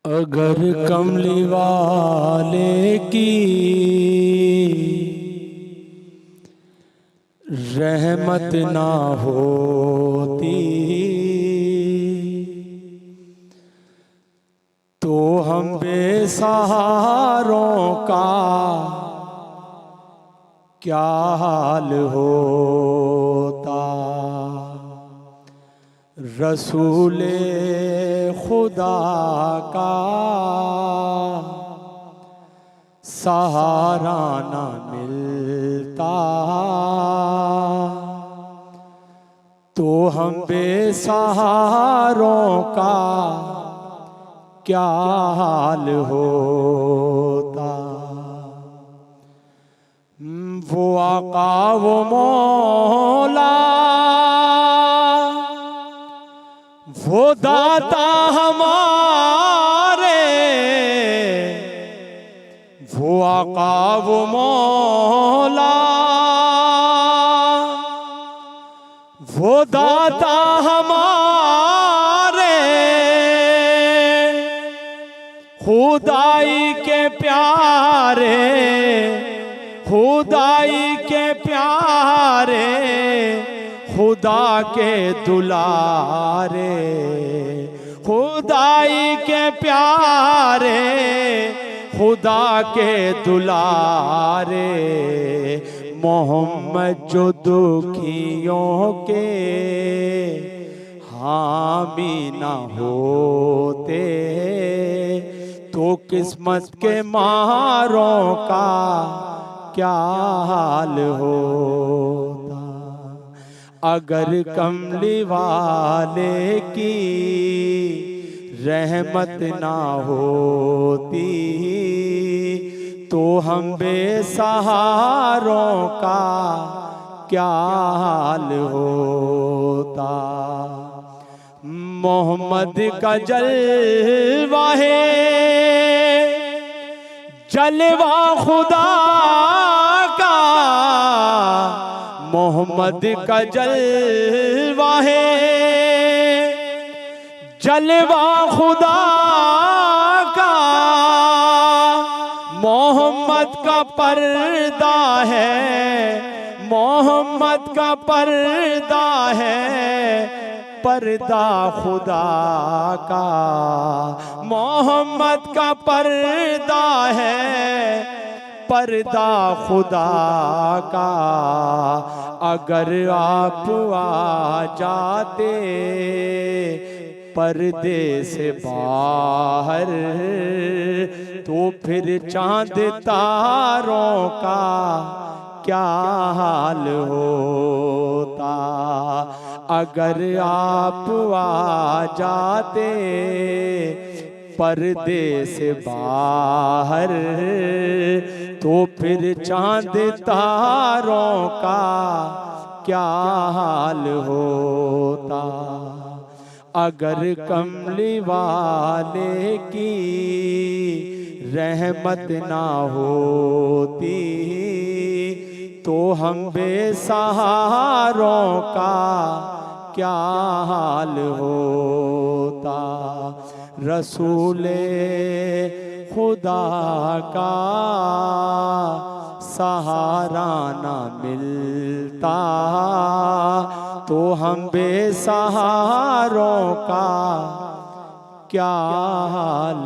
اگر کملی والے کی رحمت نہ ہوتی تو ہم بے سہاروں کا کیا حال ہوتا۔ رسول خدا کا سہارا نہ ملتا تو ہم بے سہاروں کا کیا حال ہوتا۔ وہ آقا وہ مولا وہ داتا ہمارے، وہ آقا وہ مولا وہ داتا ہمارے، خدائی کے پیارے خدائی کے پیارے خدا کے دلارے، خدائی کے پیارے خدا کے دلارے، محمد جو دکھیوں کے حامی نہ ہوتے تو قسمت کے ماروں کا کیا حال ہوتا۔ اگر کملی والے کی رحمت نہ ہوتی تو ہم بے سہاروں کا کیا حال ہوتا۔ محمد کا جلوہ ہے جلوہ خدا کا، محمد کا جلوہ ہے جلوہ خدا کا، محمد کا پردہ ہے محمد کا پردہ ہے، پردہ خدا کا، محمد کا پردہ ہے پردہ خدا کا۔ اگر آپ آ جاتے پردے سے باہر تو پھر چاند تاروں کا کیا حال ہوتا۔ اگر آپ آ جاتے پردے سے باہر تو پھر چاند تاروں کا کیا حال ہوتا۔ اگر کملی والے کی رحمت نہ ہوتی تو ہم بے سہاروں کا کیا حال ہوتا۔ رسول خدا کا سہارا نہ ملتا تو ہم بے سہاروں کا کیا حال